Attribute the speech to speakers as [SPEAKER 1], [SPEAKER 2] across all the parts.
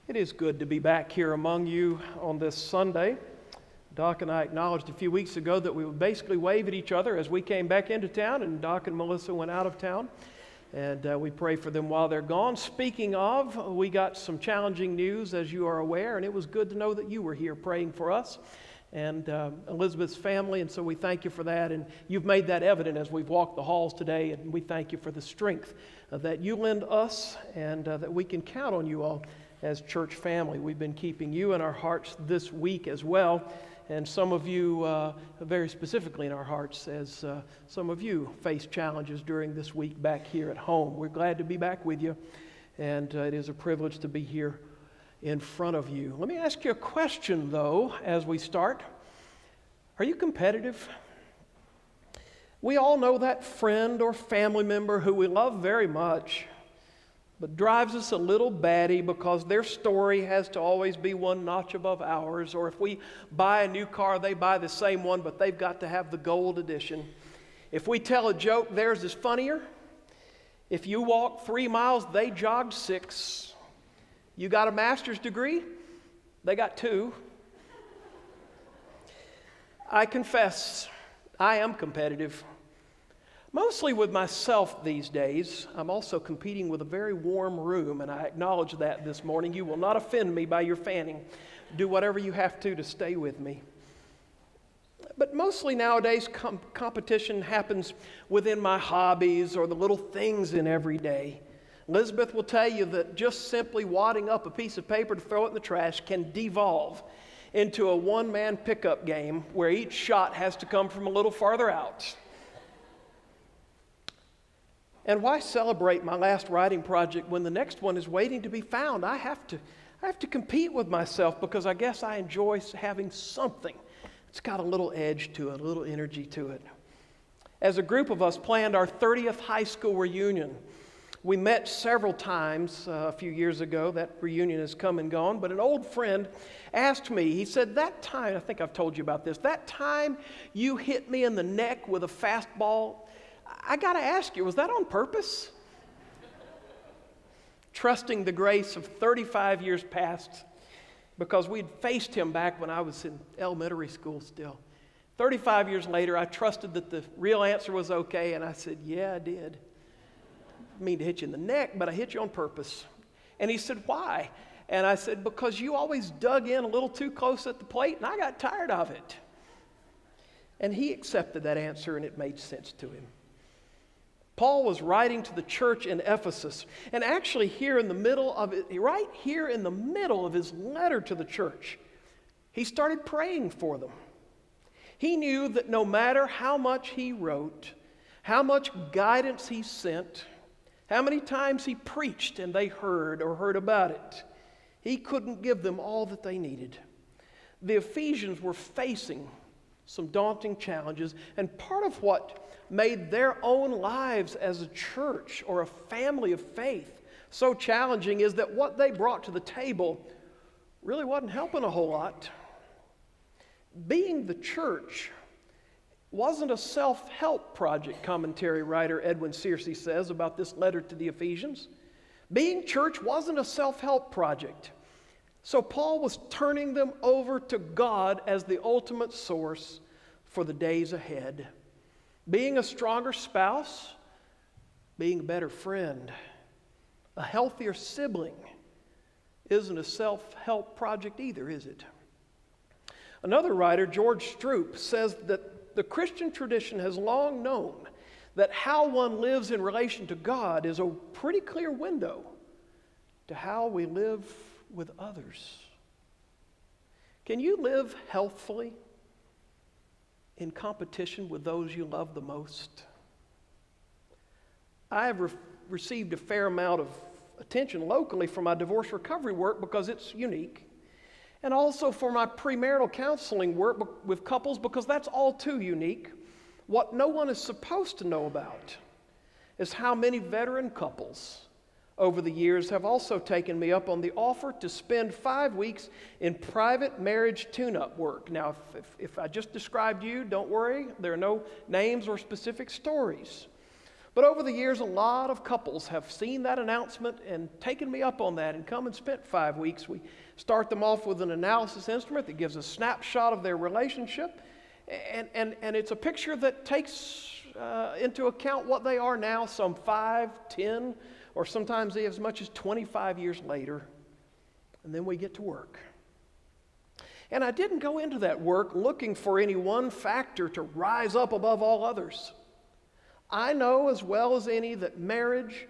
[SPEAKER 1] It is good to be back here among you on this Sunday. Doc and I acknowledged a few weeks ago that we would basically wave at each other as we came back into town, and Doc and Melissa went out of town. And we pray for them while they're gone. Speaking of, we got some challenging news, as you are aware, and it was good to know that you were here praying for us and Elizabeth's family, and so we thank you for that. And you've made that evident as we've walked the halls today, and we thank you for the strength that you lend us and that we can count on you all as church family. We've been keeping you in our hearts this week as well, and some of you very specifically in our hearts as some of you face challenges during this week back here at home. We're glad to be back with you, and it is a privilege to be here in front of you. Let me ask you a question, though, as we start. Are you competitive? We all know that friend or family member who we love very much, but drives us a little batty because their story has to always be one notch above ours. Or if we buy a new car, they buy the same one, but they've got to have the gold edition. If we tell a joke, theirs is funnier. If you walk 3 miles, they jogged 6. You got a master's degree, they got 2. I confess, I am competitive. Mostly with myself these days. I'm also competing with a very warm room, and I acknowledge that this morning. You will not offend me by your fanning. Do whatever you have to stay with me. But mostly nowadays, competition happens within my hobbies or the little things in every day. Elizabeth will tell you that just simply wadding up a piece of paper to throw it in the trash can devolve into a one-man pickup game where each shot has to come from a little farther out. And why celebrate my last writing project when the next one is waiting to be found? I have to compete with myself because I guess I enjoy having something. It's got a little edge to it, a little energy to it. As a group of us planned our 30th high school reunion, we met several times a few years ago. That reunion has come and gone, but an old friend asked me, he said, that time, I think I've told you about this, that time you hit me in the neck with a fastball, I got to ask you, was that on purpose? Trusting the grace of 35 years past, because we'd faced him back when I was in elementary school still. 35 years later, I trusted that the real answer was okay, and I said, yeah, I did. I mean to hit you in the neck, but I hit you on purpose. And he said, why? And I said, because you always dug in a little too close at the plate, and I got tired of it. And he accepted that answer, and it made sense to him. Paul was writing to the church in Ephesus, and actually here in the middle of it, right here in the middle of his letter to the church, he started praying for them. He knew that no matter how much he wrote, how much guidance he sent, how many times he preached and they heard or heard about it, he couldn't give them all that they needed. The Ephesians were facing some daunting challenges, and part of what made their own lives as a church or a family of faith so challenging is that what they brought to the table really wasn't helping a whole lot. Being the church wasn't a self-help project, commentary writer Edwin Searcy says about this letter to the Ephesians. Being church wasn't a self-help project. So Paul was turning them over to God as the ultimate source for the days ahead. Being a stronger spouse, being a better friend, a healthier sibling isn't a self-help project either, is it? Another writer, George Stroop, says that the Christian tradition has long known that how one lives in relation to God is a pretty clear window to how we live with others. Can you live healthfully in competition with those you love the most? I have received a fair amount of attention locally for my divorce recovery work because it's unique, and also for my premarital counseling work with couples because that's all too unique. What no one is supposed to know about is how many veteran couples over the years have also taken me up on the offer to spend 5 weeks in private marriage tune-up work. Now, if I just described you, don't worry, there are no names or specific stories. But over the years, a lot of couples have seen that announcement and taken me up on that and come and spent 5 weeks. We start them off with an analysis instrument that gives a snapshot of their relationship. And it's a picture that takes into account what they are now, some 5, 10, or sometimes as much as 25 years later. And then we get to work. And I didn't go into that work looking for any one factor to rise up above all others. I know as well as any that marriage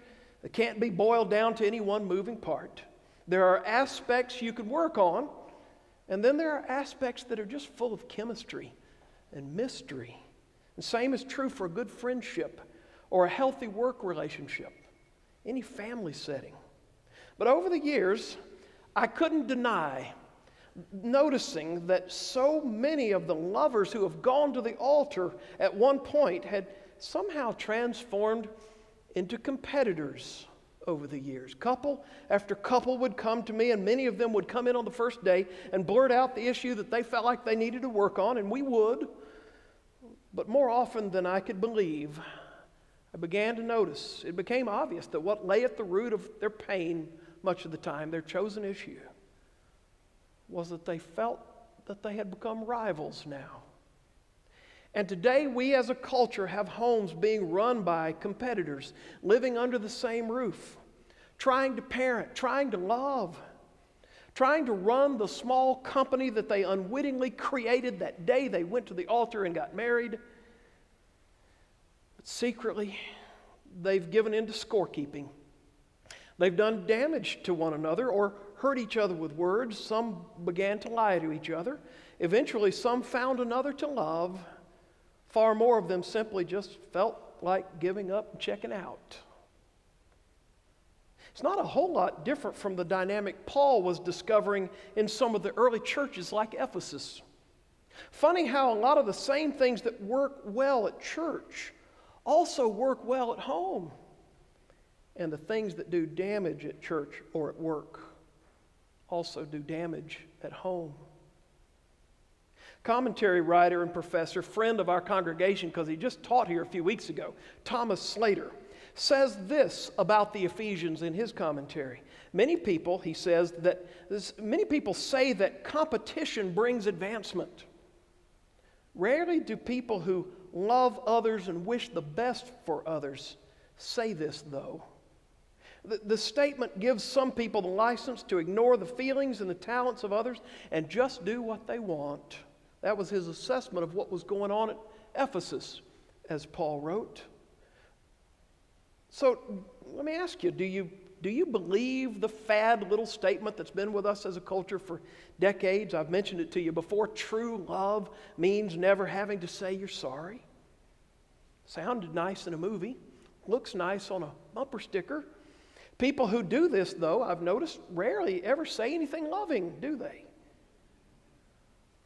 [SPEAKER 1] can't be boiled down to any one moving part. There are aspects you can work on, and then there are aspects that are just full of chemistry and mystery. The same is true for a good friendship or a healthy work relationship, any family setting. But over the years, I couldn't deny noticing that so many of the lovers who have gone to the altar at one point had somehow transformed into competitors over the years. Couple after couple would come to me, and many of them would come in on the first day and blurt out the issue that they felt like they needed to work on, and we would. But more often than I could believe, I began to notice, it became obvious that what lay at the root of their pain much of the time, their chosen issue, was that they felt that they had become rivals now. And today we as a culture have homes being run by competitors, living under the same roof, trying to parent, trying to love, trying to run the small company that they unwittingly created that day they went to the altar and got married. But secretly, they've given in to scorekeeping. They've done damage to one another or hurt each other with words. Some began to lie to each other. Eventually, some found another to love. Far more of them simply just felt like giving up and checking out. It's not a whole lot different from the dynamic Paul was discovering in some of the early churches like Ephesus. Funny how a lot of the same things that work well at church also work well at home. And the things that do damage at church or at work also do damage at home. Commentary writer and professor, friend of our congregation because he just taught here a few weeks ago, Thomas Slater, says this about the Ephesians in his commentary. Many people, he says, many people say that competition brings advancement. Rarely do people who love others and wish the best for others say this, though. The statement gives some people the license to ignore the feelings and the talents of others and just do what they want. That was his assessment of what was going on at Ephesus, as Paul wrote. So let me ask you, do you believe the fad little statement that's been with us as a culture for decades? I've mentioned it to you before. True love means never having to say you're sorry. Sounded nice in a movie. Looks nice on a bumper sticker. People who do this, though, I've noticed, rarely ever say anything loving, do they?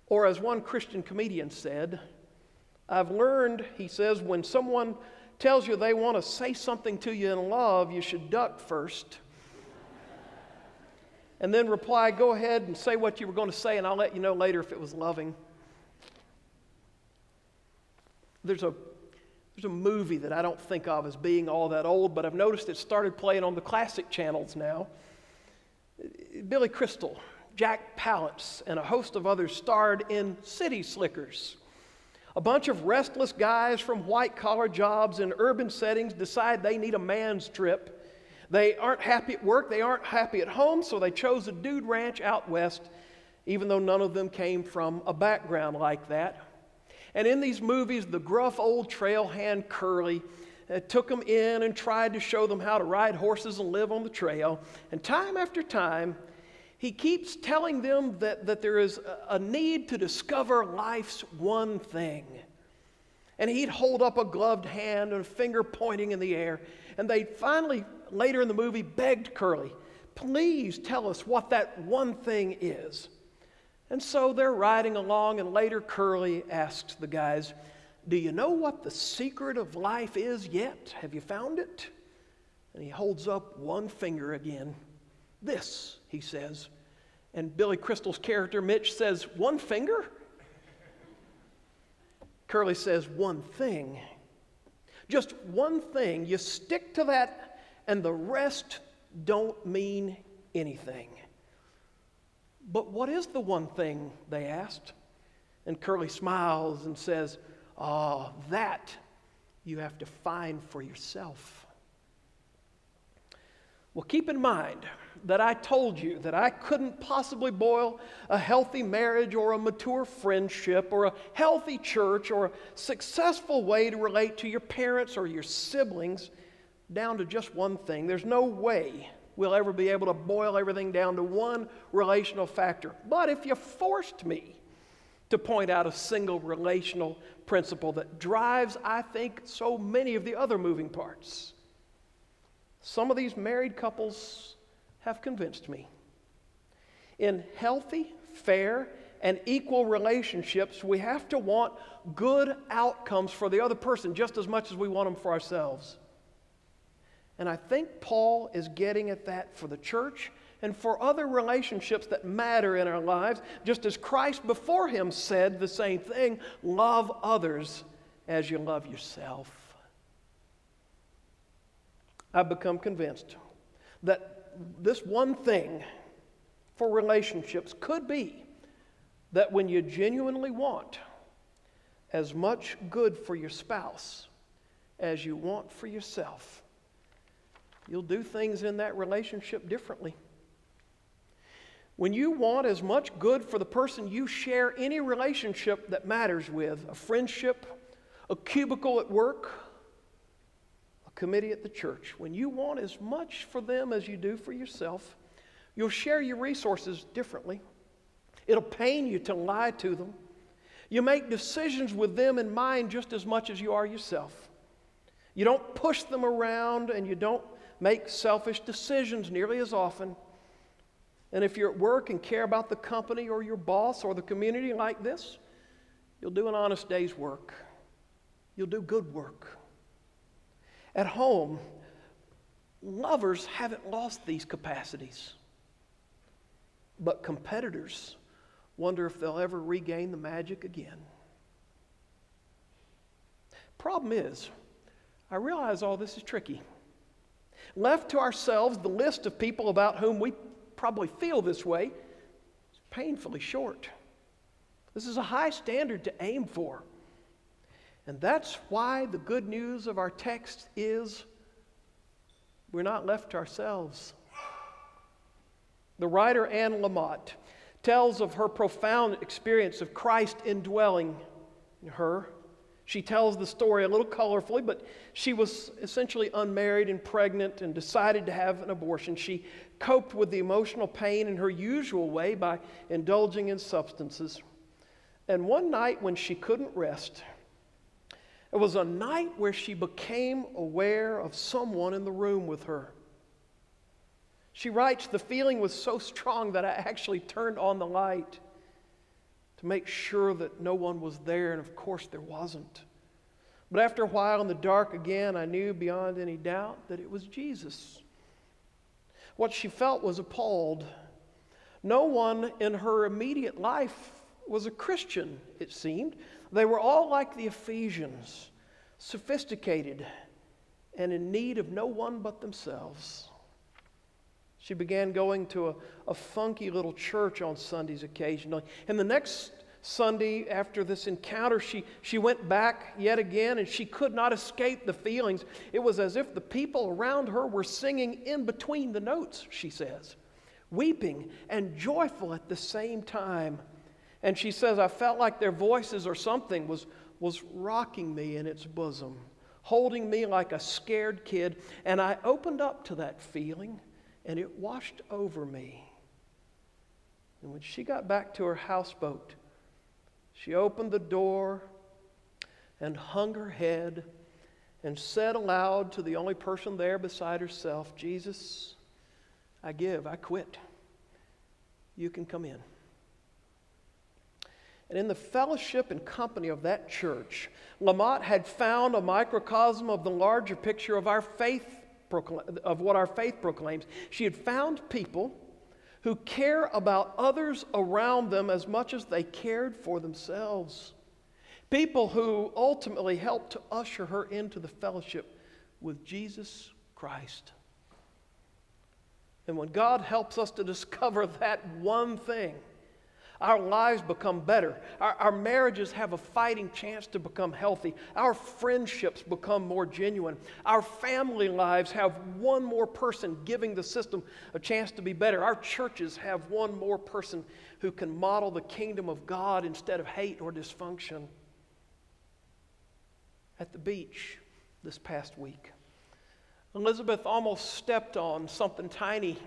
[SPEAKER 1] Or as one Christian comedian said, I've learned, he says, when someone tells you they want to say something to you in love, you should duck first. And then reply, go ahead and say what you were going to say, and I'll let you know later if it was loving. There's a movie that I don't think of as being all that old, but I've noticed it started playing on the classic channels now. Billy Crystal, Jack Palance, and a host of others starred in City Slickers. A bunch of restless guys from white-collar jobs in urban settings decide they need a man's trip. They aren't happy at work, they aren't happy at home, so they chose a dude ranch out west, even though none of them came from a background like that. And in these movies, the gruff old trail hand Curly took them in and tried to show them how to ride horses and live on the trail. And time after time, he keeps telling them that there is a need to discover life's one thing. And he'd hold up a gloved hand and a finger pointing in the air. And they finally, later in the movie, begged Curly, please tell us what that one thing is. And so they're riding along, and later Curly asks the guys, do you know what the secret of life is yet? Have you found it? And he holds up one finger again. This, he says. And Billy Crystal's character, Mitch, says, one finger? Curly says, one thing. Just one thing, you stick to that, and the rest don't mean anything. But what is the one thing, they asked? And Curly smiles and says, that you have to find for yourself. Well, keep in mind that I told you that I couldn't possibly boil a healthy marriage or a mature friendship or a healthy church or a successful way to relate to your parents or your siblings down to just one thing. There's no way we'll ever be able to boil everything down to one relational factor. But if you forced me to point out a single relational principle that drives, I think, so many of the other moving parts, some of these married couples have convinced me. In healthy, fair, and equal relationships, we have to want good outcomes for the other person just as much as we want them for ourselves. And I think Paul is getting at that for the church and for other relationships that matter in our lives, just as Christ before him said the same thing, love others as you love yourself. I've become convinced that this one thing for relationships could be that when you genuinely want as much good for your spouse as you want for yourself, you'll do things in that relationship differently. When you want as much good for the person you share any relationship that matters with, a friendship, a cubicle at work, a committee at the church, when you want as much for them as you do for yourself, you'll share your resources differently. It'll pain you to lie to them. You make decisions with them in mind just as much as you are yourself. You don't push them around, and you don't make selfish decisions nearly as often. And if you're at work and care about the company or your boss or the community like this, you'll do an honest day's work. You'll do good work. At home, lovers haven't lost these capacities. But competitors wonder if they'll ever regain the magic again. Problem is, I realize all this is tricky. Left to ourselves, the list of people about whom we probably feel this way is painfully short. This is a high standard to aim for. And that's why the good news of our text is we're not left to ourselves. The writer Anne Lamott tells of her profound experience of Christ indwelling in her. She tells the story a little colorfully, but she was essentially unmarried and pregnant and decided to have an abortion. She coped with the emotional pain in her usual way by indulging in substances. And one night when she couldn't rest, it was a night where she became aware of someone in the room with her. She writes, the feeling was so strong that I actually turned on the light to make sure that no one was there, and of course there wasn't. But after a while in the dark again, I knew beyond any doubt that it was Jesus. What she felt was appalled. No one in her immediate life was a Christian, it seemed. They were all like the Ephesians, sophisticated and in need of no one but themselves. She began going to a funky little church on Sundays occasionally. And the next Sunday after this encounter, she went back yet again, and she could not escape the feelings. It was as if the people around her were singing in between the notes, she says, weeping and joyful at the same time. And she says, I felt like their voices or something was rocking me in its bosom, holding me like a scared kid. And I opened up to that feeling, and it washed over me. And when she got back to her houseboat, she opened the door and hung her head and said aloud to the only person there beside herself, Jesus, I quit. You can come in. And in the fellowship and company of that church, Lamott had found a microcosm of the larger picture of our faith, of what our faith proclaims. She had found people who care about others around them as much as they cared for themselves. People who ultimately helped to usher her into the fellowship with Jesus Christ. And when God helps us to discover that one thing, our lives become better. Our marriages have a fighting chance to become healthy. Our friendships become more genuine. Our family lives have one more person giving the system a chance to be better. Our churches have one more person who can model the kingdom of God instead of hate or dysfunction. At the beach this past week, Elizabeth almost stepped on something tiny.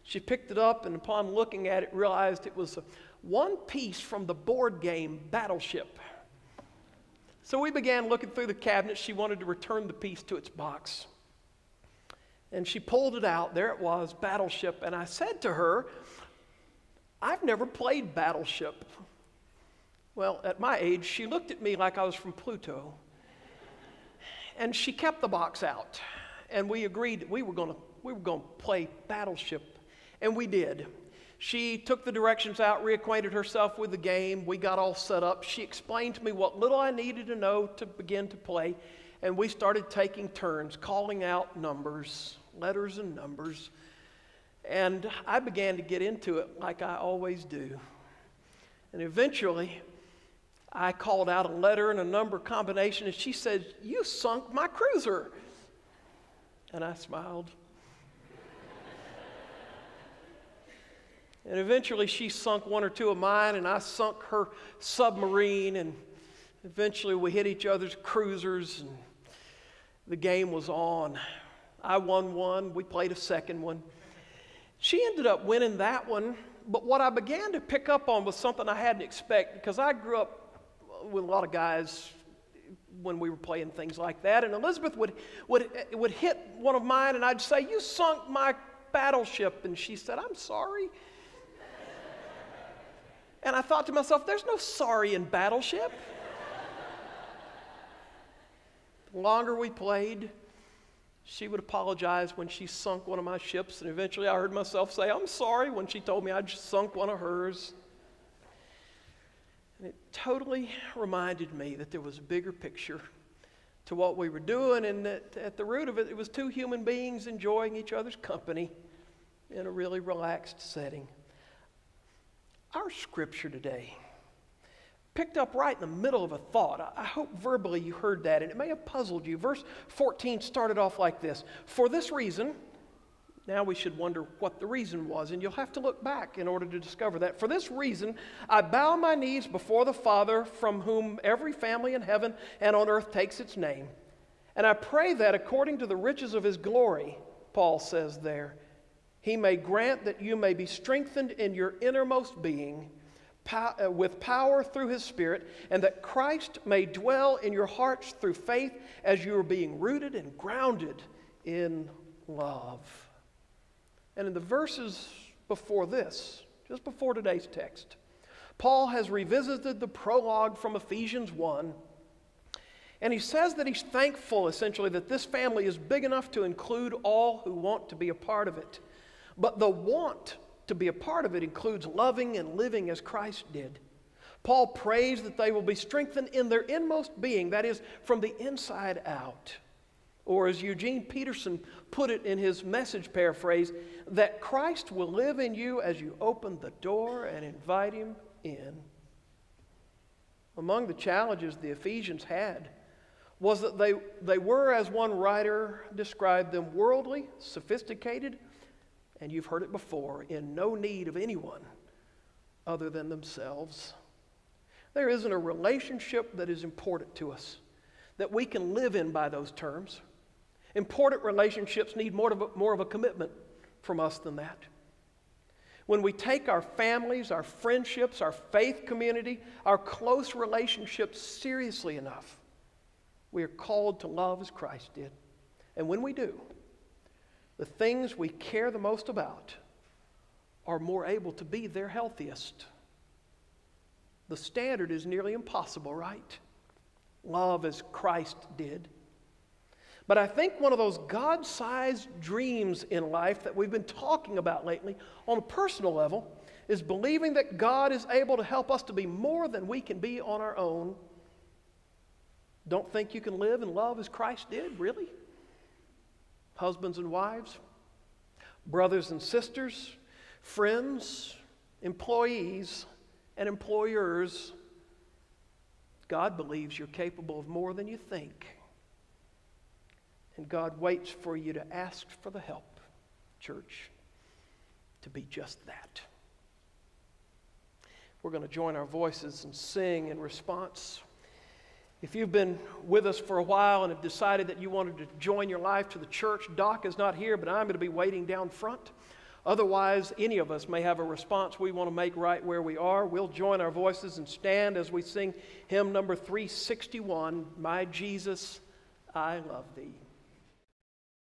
[SPEAKER 1] She picked it up and upon looking at it realized it was one piece from the board game Battleship. So we began looking through the cabinet. She wanted to return the piece to its box. And she pulled it out. There it was, Battleship. And I said to her, I've never played Battleship. Well, at my age, she looked at me like I was from Pluto. And she kept the box out. And we agreed that we were going to play Battleship. And we did. She took the directions out, reacquainted herself with the game. We got all set up. She explained to me what little I needed to know to begin to play. And we started taking turns, calling out numbers, letters and numbers. And I began to get into it like I always do. And eventually, I called out a letter and a number combination, and she said, "You sunk my cruiser." And I smiled. And eventually she sunk one or two of mine, and I sunk her submarine, and eventually we hit each other's cruisers, and the game was on. I won one. We played a second one. She ended up winning that one, but what I began to pick up on was something I hadn't expected, because I grew up with a lot of guys when we were playing things like that, and Elizabeth would hit one of mine, and I'd say, "You sunk my Battleship," and she said, "I'm sorry." And I thought to myself, there's no sorry in Battleship. The longer we played, she would apologize when she sunk one of my ships, and eventually I heard myself say, "I'm sorry," when she told me I'd just sunk one of hers. And it totally reminded me that there was a bigger picture to what we were doing, and that at the root of it, it was two human beings enjoying each other's company in a really relaxed setting. Our scripture today picked up right in the middle of a thought. I hope verbally you heard that, and it may have puzzled you. Verse 14 started off like this: "For this reason," now we should wonder what the reason was, and you'll have to look back in order to discover that. "For this reason, I bow my knees before the Father, from whom every family in heaven and on earth takes its name. And I pray that according to the riches of his glory," Paul says there, "he may grant that you may be strengthened in your innermost being with power through his Spirit, and that Christ may dwell in your hearts through faith, as you are being rooted and grounded in love." And in the verses before this, just before today's text, Paul has revisited the prologue from Ephesians 1, and he says that he's thankful, essentially, that this family is big enough to include all who want to be a part of it. But the want to be a part of it includes loving and living as Christ did. Paul prays that they will be strengthened in their inmost being, that is, from the inside out. Or as Eugene Peterson put it in his Message paraphrase, that Christ will live in you as you open the door and invite him in. Among the challenges the Ephesians had was that they were, as one writer described them, worldly, sophisticated, and you've heard it before, in no need of anyone other than themselves. There isn't a relationship that is important to us that we can live in by those terms. Important relationships need more of a commitment from us than that. When we take our families, our friendships, our faith community, our close relationships seriously enough, we are called to love as Christ did. And when we do, the things we care the most about are more able to be their healthiest. The standard is nearly impossible, right? Love as Christ did. But I think one of those God-sized dreams in life that we've been talking about lately on a personal level is believing that God is able to help us to be more than we can be on our own Don't think you can live and love as Christ did? Really? Husbands and wives, brothers and sisters, friends, employees, and employers, God believes you're capable of more than you think. And God waits for you to ask for the help, church, to be just that. We're going to join our voices and sing in response. If you've been with us for a while and have decided that you wanted to join your life to the church, Doc is not here, but I'm going to be waiting down front. Otherwise, any of us may have a response we want to make right where we are. We'll join our voices and stand as we sing hymn number 361, My Jesus, I Love Thee.